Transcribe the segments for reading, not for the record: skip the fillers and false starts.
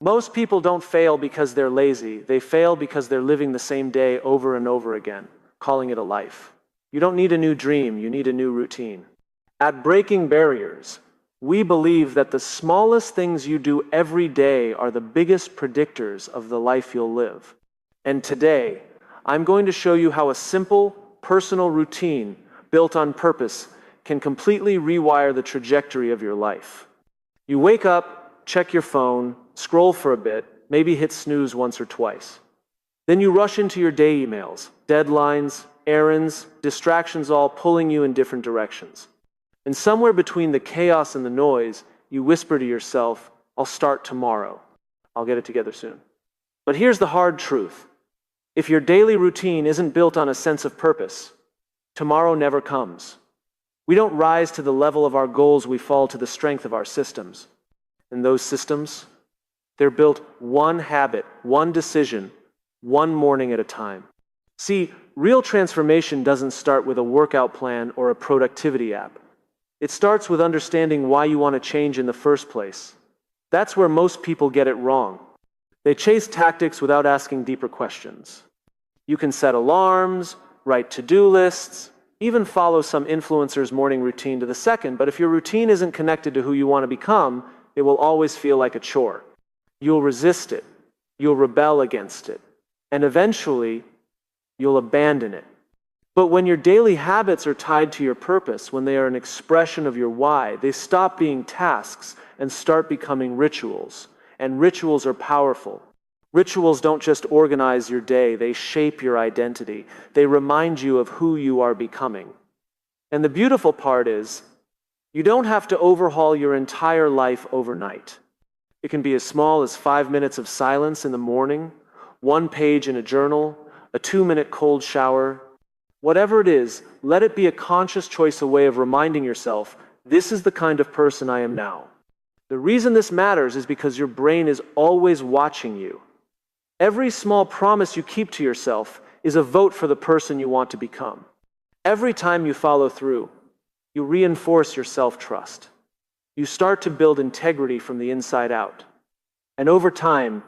Most people don't fail because they're lazy. They fail because they're living the same day over and over again, calling it a life. You don't need a new dream, you need a new routine. At Breaking Barriers, we believe that the smallest things you do every day are the biggest predictors of the life you'll live. And today, I'm going to show you how a simple, personal routine built on purpose can completely rewire the trajectory of your life. You wake up, check your phone, scroll for a bit, maybe hit snooze once or twice. Then you rush into your day emails, deadlines, errands, distractions all pulling you in different directions. And somewhere between the chaos and the noise, you whisper to yourself, I'll start tomorrow. I'll get it together soon. But here's the hard truth. If your daily routine isn't built on a sense of purpose, tomorrow never comes. We don't rise to the level of our goals, we fall to the strength of our systems. And those systems, they're built one habit, one decision, one morning at a time. See, real transformation doesn't start with a workout plan or a productivity app. It starts with understanding why you want to change in the first place. That's where most people get it wrong. They chase tactics without asking deeper questions. You can set alarms, write to-do lists, even follow some influencer's morning routine to the second, but if your routine isn't connected to who you want to become, it will always feel like a chore. You'll resist it, you'll rebel against it, and eventually, you'll abandon it. But when your daily habits are tied to your purpose, when they are an expression of your why, they stop being tasks and start becoming rituals. And rituals are powerful. Rituals don't just organize your day, they shape your identity. They remind you of who you are becoming. And the beautiful part is, you don't have to overhaul your entire life overnight. It can be as small as 5 minutes of silence in the morning, 1 page in a journal, a 2-minute cold shower. Whatever it is, let it be a conscious choice, a way of reminding yourself, this is the kind of person I am now. The reason this matters is because your brain is always watching you. Every small promise you keep to yourself is a vote for the person you want to become. Every time you follow through, you reinforce your self-trust. You start to build integrity from the inside out. And over time,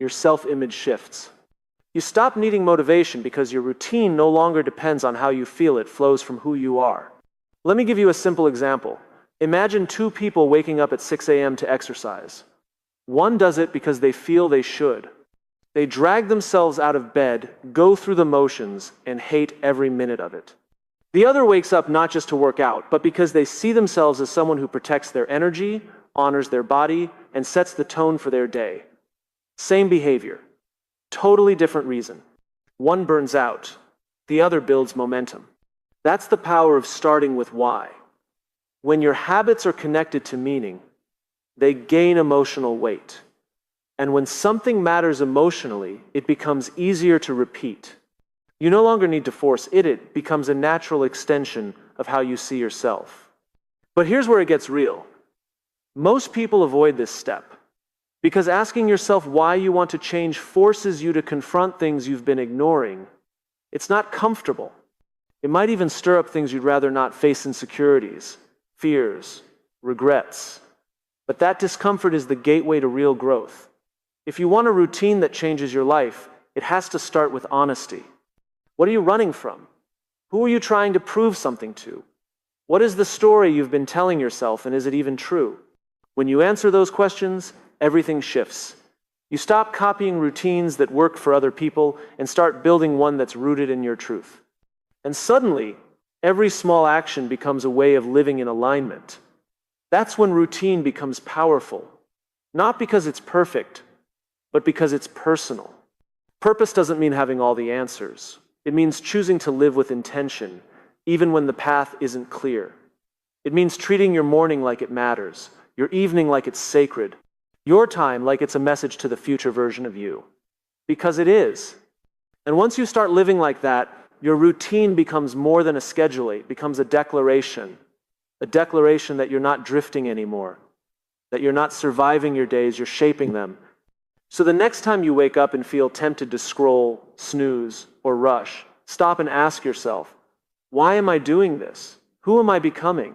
your self-image shifts. You stop needing motivation because your routine no longer depends on how you feel, it flows from who you are. Let me give you a simple example. Imagine 2 people waking up at 6 a.m. to exercise. One does it because they feel they should. They drag themselves out of bed, go through the motions, and hate every minute of it. The other wakes up not just to work out, but because they see themselves as someone who protects their energy, honors their body, and sets the tone for their day. Same behavior. Totally different reason. One burns out, the other builds momentum. That's the power of starting with why. When your habits are connected to meaning, they gain emotional weight. And when something matters emotionally, it becomes easier to repeat. You no longer need to force it, it becomes a natural extension of how you see yourself. But here's where it gets real. Most people avoid this step. Because asking yourself why you want to change forces you to confront things you've been ignoring. It's not comfortable. It might even stir up things you'd rather not face: insecurities, fears, regrets. But that discomfort is the gateway to real growth. If you want a routine that changes your life, it has to start with honesty. What are you running from? Who are you trying to prove something to? What is the story you've been telling yourself, and is it even true? When you answer those questions, everything shifts. You stop copying routines that work for other people and start building one that's rooted in your truth. And suddenly, every small action becomes a way of living in alignment. That's when routine becomes powerful. Not because it's perfect, but because it's personal. Purpose doesn't mean having all the answers. It means choosing to live with intention, even when the path isn't clear. It means treating your morning like it matters, your evening like it's sacred, your time like it's a message to the future version of you. Because it is. And once you start living like that, your routine becomes more than a schedule. It becomes a declaration that you're not drifting anymore, that you're not surviving your days, you're shaping them. So the next time you wake up and feel tempted to scroll, snooze, or rush, stop and ask yourself, why am I doing this? Who am I becoming?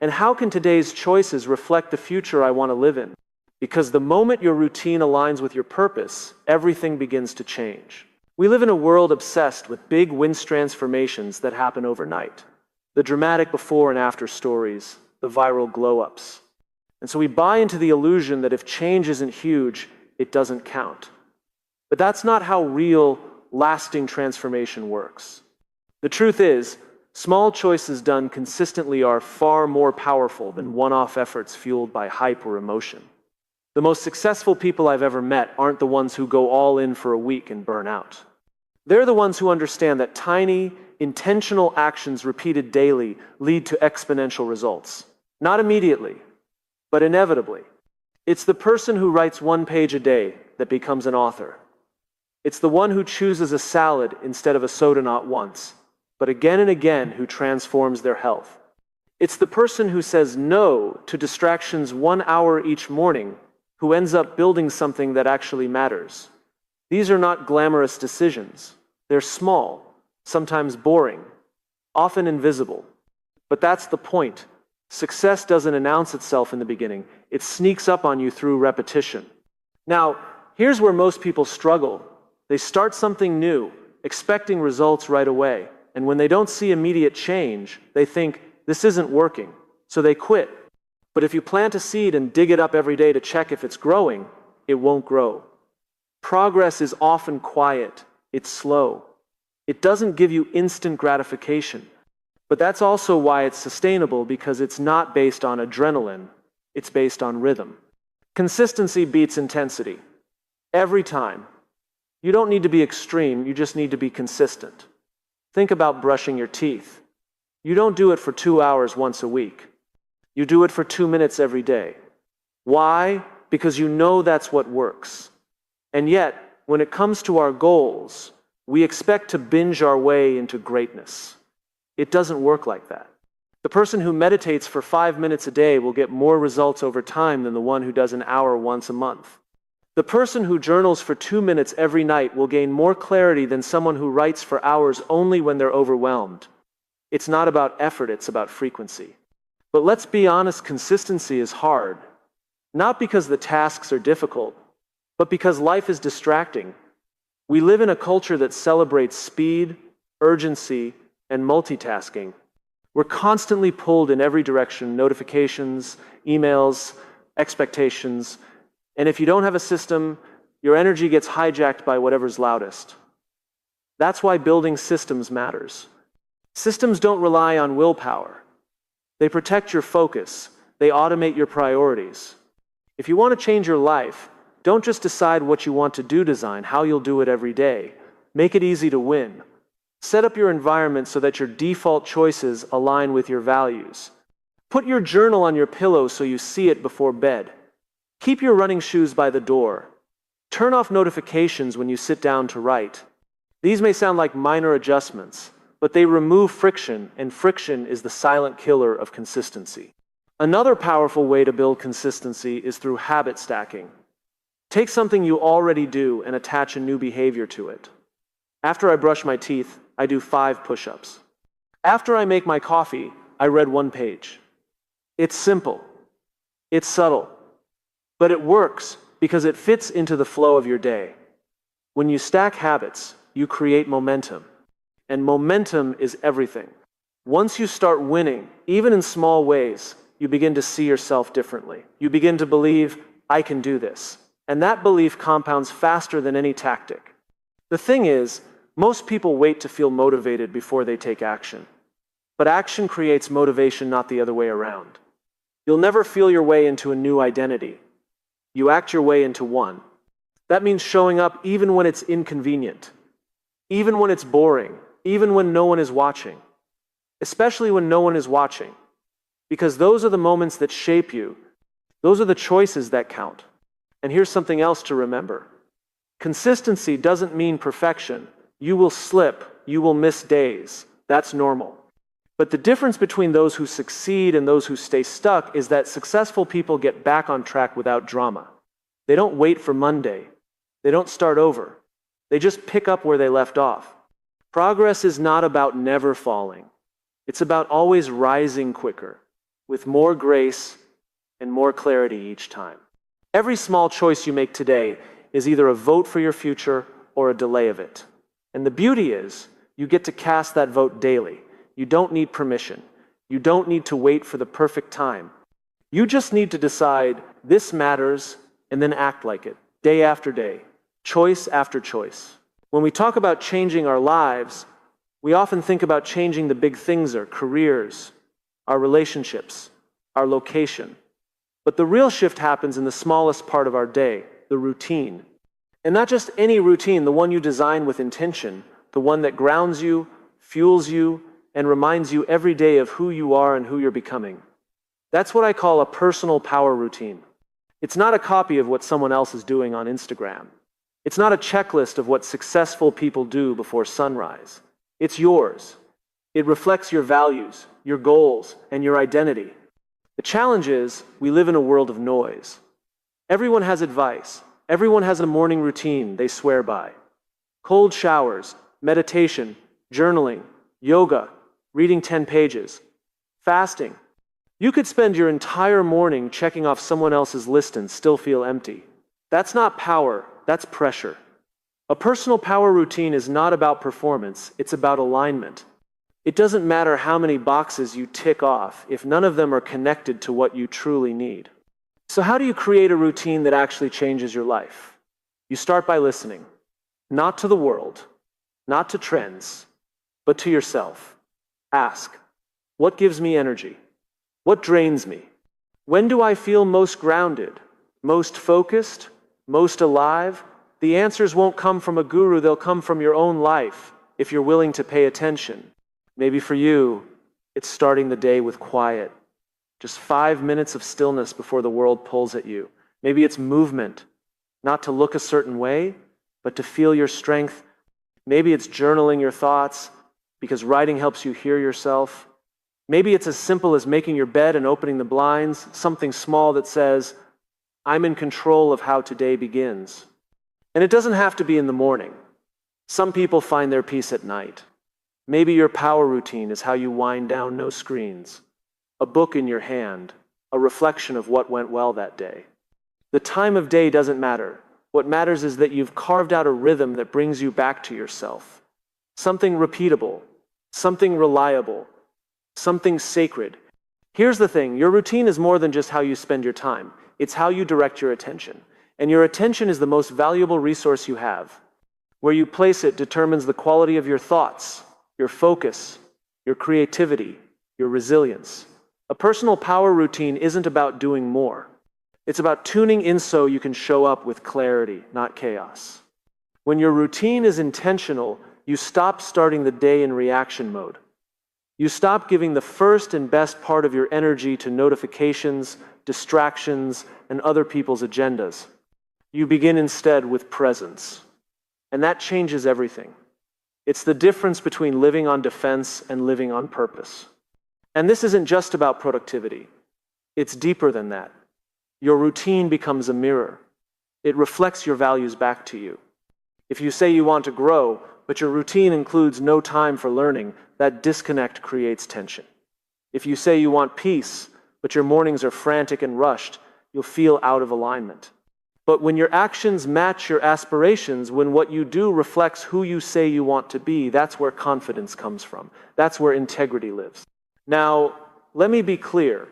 And how can today's choices reflect the future I want to live in? Because the moment your routine aligns with your purpose, everything begins to change. We live in a world obsessed with big winst transformations that happen overnight. The dramatic before and after stories, the viral glow-ups. And so we buy into the illusion that if change isn't huge, it doesn't count. But that's not how real, lasting transformation works. The truth is, small choices done consistently are far more powerful than one-off efforts fueled by hype or emotion. The most successful people I've ever met aren't the ones who go all in for a week and burn out. They're the ones who understand that tiny, intentional actions repeated daily lead to exponential results. Not immediately, but inevitably. It's the person who writes one page a day that becomes an author. It's the one who chooses a salad instead of a soda not once, but again and again who transforms their health. It's the person who says no to distractions 1 hour each morning who ends up building something that actually matters. These are not glamorous decisions. They're small, sometimes boring, often invisible. But that's the point. Success doesn't announce itself in the beginning. It sneaks up on you through repetition. Now, here's where most people struggle. They start something new, expecting results right away. And when they don't see immediate change, they think, this isn't working, so they quit. But if you plant a seed and dig it up every day to check if it's growing, it won't grow. Progress is often quiet. It's slow. It doesn't give you instant gratification. But that's also why it's sustainable, because it's not based on adrenaline. It's based on rhythm. Consistency beats intensity. Every time. You don't need to be extreme, you just need to be consistent. Think about brushing your teeth. You don't do it for 2 hours once a week. You do it for 2 minutes every day. Why? Because you know that's what works. And yet, when it comes to our goals, we expect to binge our way into greatness. It doesn't work like that. The person who meditates for 5 minutes a day will get more results over time than the one who does an hour once a month. The person who journals for 2 minutes every night will gain more clarity than someone who writes for hours only when they're overwhelmed. It's not about effort, it's about frequency. But let's be honest, consistency is hard. Not because the tasks are difficult, but because life is distracting. We live in a culture that celebrates speed, urgency, and multitasking. We're constantly pulled in every direction: notifications, emails, expectations. And if you don't have a system, your energy gets hijacked by whatever's loudest. That's why building systems matters. Systems don't rely on willpower. They protect your focus. They automate your priorities. If you want to change your life, don't just decide what you want to do, design how you'll do it every day. Make it easy to win. Set up your environment so that your default choices align with your values. Put your journal on your pillow so you see it before bed. Keep your running shoes by the door. Turn off notifications when you sit down to write. These may sound like minor adjustments, but they remove friction, and friction is the silent killer of consistency. Another powerful way to build consistency is through habit stacking. Take something you already do and attach a new behavior to it. After I brush my teeth, I do 5 push-ups. After I make my coffee, I read 1 page. It's simple. It's subtle. But it works because it fits into the flow of your day. When you stack habits, you create momentum. And momentum is everything. Once you start winning, even in small ways, you begin to see yourself differently. You begin to believe, I can do this. And that belief compounds faster than any tactic. The thing is, most people wait to feel motivated before they take action. But action creates motivation, not the other way around. You'll never feel your way into a new identity. You act your way into one. That means showing up even when it's inconvenient, even when it's boring, even when no one is watching, especially when no one is watching, because those are the moments that shape you. Those are the choices that count. And here's something else to remember. Consistency doesn't mean perfection. You will slip, you will miss days. That's normal. But the difference between those who succeed and those who stay stuck is that successful people get back on track without drama. They don't wait for Monday. They don't start over. They just pick up where they left off. Progress is not about never falling. It's about always rising quicker, with more grace and more clarity each time. Every small choice you make today is either a vote for your future or a delay of it. And the beauty is, you get to cast that vote daily. You don't need permission. You don't need to wait for the perfect time. You just need to decide this matters and then act like it, day after day, choice after choice. When we talk about changing our lives, we often think about changing the big things, our careers, our relationships, our location. But the real shift happens in the smallest part of our day, the routine. And not just any routine, the one you design with intention, the one that grounds you, fuels you, and reminds you every day of who you are and who you're becoming. That's what I call a personal power routine. It's not a copy of what someone else is doing on Instagram. It's not a checklist of what successful people do before sunrise. It's yours. It reflects your values, your goals, and your identity. The challenge is, we live in a world of noise. Everyone has advice. Everyone has a morning routine they swear by. Cold showers, meditation, journaling, yoga, reading 10 pages, fasting. You could spend your entire morning checking off someone else's list and still feel empty. That's not power, that's pressure. A personal power routine is not about performance, it's about alignment. It doesn't matter how many boxes you tick off if none of them are connected to what you truly need. So how do you create a routine that actually changes your life? You start by listening, not to the world, not to trends, but to yourself. Ask, what gives me energy? What drains me? When do I feel most grounded, most focused, most alive? The answers won't come from a guru, they'll come from your own life if you're willing to pay attention. Maybe for you, it's starting the day with quiet. Just 5 minutes of stillness before the world pulls at you. Maybe it's movement, not to look a certain way, but to feel your strength. Maybe it's journaling your thoughts, because writing helps you hear yourself. Maybe it's as simple as making your bed and opening the blinds, something small that says, I'm in control of how today begins. And it doesn't have to be in the morning. Some people find their peace at night. Maybe your power routine is how you wind down, no screens, a book in your hand, a reflection of what went well that day. The time of day doesn't matter. What matters is that you've carved out a rhythm that brings you back to yourself. Something repeatable, something reliable, something sacred. Here's the thing, your routine is more than just how you spend your time. It's how you direct your attention. And your attention is the most valuable resource you have. Where you place it determines the quality of your thoughts, your focus, your creativity, your resilience. A personal power routine isn't about doing more. It's about tuning in so you can show up with clarity, not chaos. When your routine is intentional, you stop starting the day in reaction mode. You stop giving the first and best part of your energy to notifications, distractions, and other people's agendas. You begin instead with presence. And that changes everything. It's the difference between living on defense and living on purpose. And this isn't just about productivity. It's deeper than that. Your routine becomes a mirror. It reflects your values back to you. If you say you want to grow, but your routine includes no time for learning, that disconnect creates tension. If you say you want peace, but your mornings are frantic and rushed, you'll feel out of alignment. But when your actions match your aspirations, when what you do reflects who you say you want to be, that's where confidence comes from. That's where integrity lives. Now, let me be clear.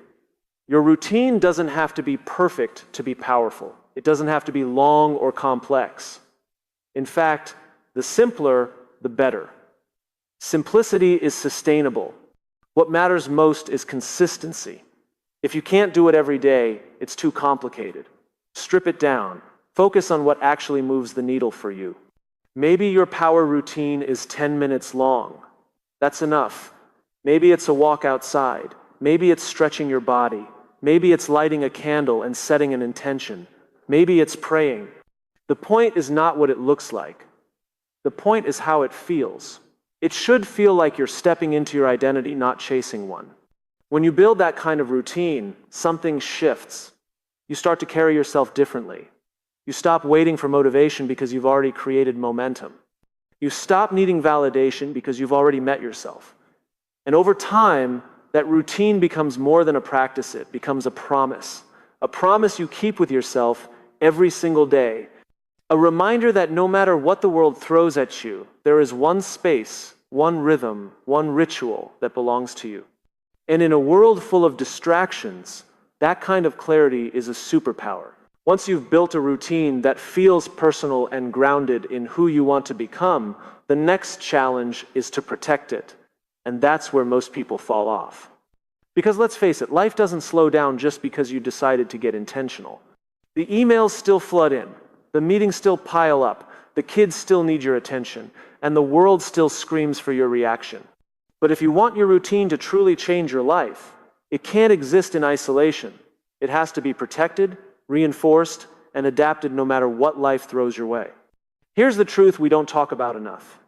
Your routine doesn't have to be perfect to be powerful. It doesn't have to be long or complex. In fact, the simpler, the better. Simplicity is sustainable. What matters most is consistency. If you can't do it every day, it's too complicated. Strip it down. Focus on what actually moves the needle for you. Maybe your power routine is 10 minutes long. That's enough. Maybe it's a walk outside. Maybe it's stretching your body. Maybe it's lighting a candle and setting an intention. Maybe it's praying. The point is not what it looks like. The point is how it feels. It should feel like you're stepping into your identity, not chasing one. When you build that kind of routine, something shifts. You start to carry yourself differently. You stop waiting for motivation because you've already created momentum. You stop needing validation because you've already met yourself. And over time, that routine becomes more than a practice, it becomes a promise. a promise you keep with yourself every single day, a reminder that no matter what the world throws at you, there is one space, one rhythm, one ritual that belongs to you. And in a world full of distractions, that kind of clarity is a superpower. Once you've built a routine that feels personal and grounded in who you want to become, the next challenge is to protect it. And that's where most people fall off. Because let's face it, life doesn't slow down just because you decided to get intentional. The emails still flood in, the meetings still pile up, the kids still need your attention, and the world still screams for your reaction. But if you want your routine to truly change your life, it can't exist in isolation. It has to be protected, reinforced, and adapted no matter what life throws your way. Here's the truth we don't talk about enough.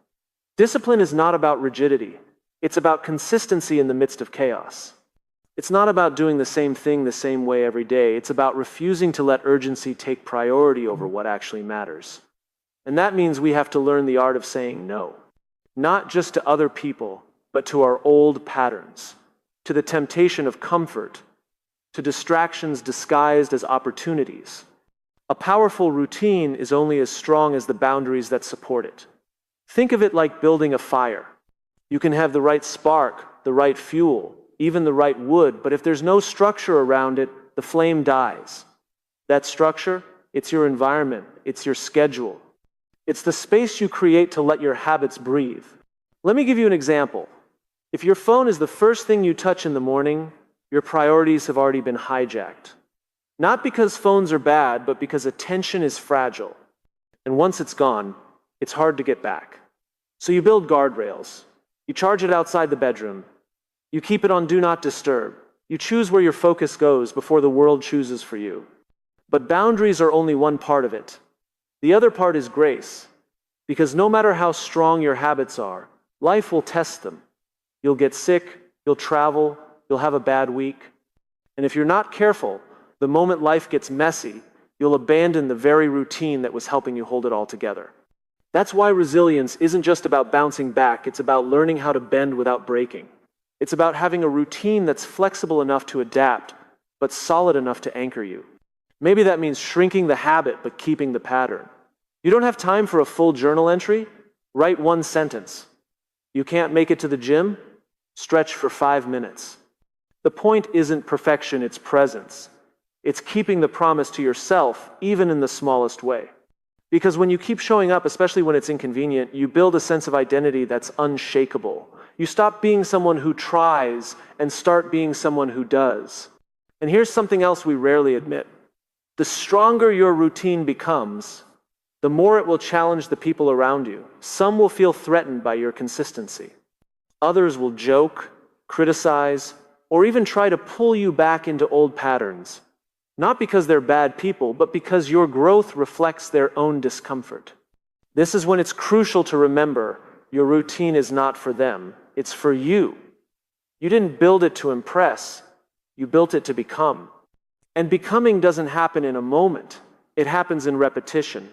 Discipline is not about rigidity. It's about consistency in the midst of chaos. It's not about doing the same thing the same way every day. It's about refusing to let urgency take priority over what actually matters. And that means we have to learn the art of saying no. Not just to other people, but to our old patterns, to the temptation of comfort, to distractions disguised as opportunities. A powerful routine is only as strong as the boundaries that support it. Think of it like building a fire. You can have the right spark, the right fuel, even the right wood, but if there's no structure around it, the flame dies. That structure, it's your environment, it's your schedule. It's the space you create to let your habits breathe. Let me give you an example. If your phone is the first thing you touch in the morning, your priorities have already been hijacked. Not because phones are bad, but because attention is fragile. And once it's gone, it's hard to get back. So you build guardrails. You charge it outside the bedroom. You keep it on do not disturb. You choose where your focus goes before the world chooses for you. But boundaries are only one part of it. The other part is grace. Because no matter how strong your habits are, life will test them. You'll get sick, you'll travel, you'll have a bad week. And if you're not careful, the moment life gets messy, you'll abandon the very routine that was helping you hold it all together. That's why resilience isn't just about bouncing back, it's about learning how to bend without breaking. It's about having a routine that's flexible enough to adapt, but solid enough to anchor you. Maybe that means shrinking the habit, but keeping the pattern. You don't have time for a full journal entry? Write one sentence. You can't make it to the gym? Stretch for 5 minutes. The point isn't perfection, it's presence. It's keeping the promise to yourself, even in the smallest way. Because when you keep showing up, especially when it's inconvenient, you build a sense of identity that's unshakable. You stop being someone who tries and start being someone who does. And here's something else we rarely admit. The stronger your routine becomes, the more it will challenge the people around you. Some will feel threatened by your consistency. Others will joke, criticize, or even try to pull you back into old patterns. Not because they're bad people, but because your growth reflects their own discomfort. This is when it's crucial to remember your routine is not for them, it's for you. You didn't build it to impress, you built it to become. And becoming doesn't happen in a moment, it happens in repetition.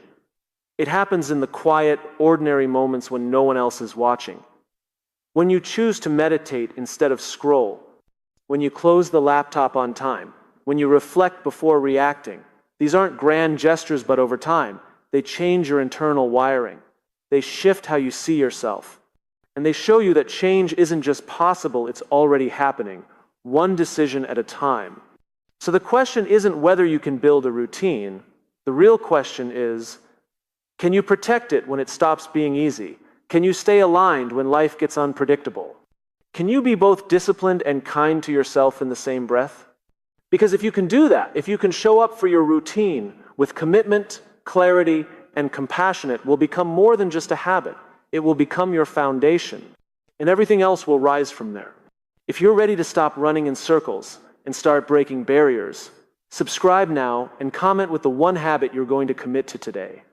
It happens in the quiet, ordinary moments when no one else is watching. When you choose to meditate instead of scroll, when you close the laptop on time, when you reflect before reacting. These aren't grand gestures, but over time, they change your internal wiring. They shift how you see yourself. And they show you that change isn't just possible, it's already happening, one decision at a time. So the question isn't whether you can build a routine. The real question is, can you protect it when it stops being easy? Can you stay aligned when life gets unpredictable? Can you be both disciplined and kind to yourself in the same breath? Because if you can do that, if you can show up for your routine with commitment, clarity, and compassion, it will become more than just a habit. It will become your foundation, and everything else will rise from there. If you're ready to stop running in circles and start breaking barriers, subscribe now and comment with the one habit you're going to commit to today.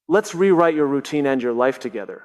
Let's rewrite your routine and your life together.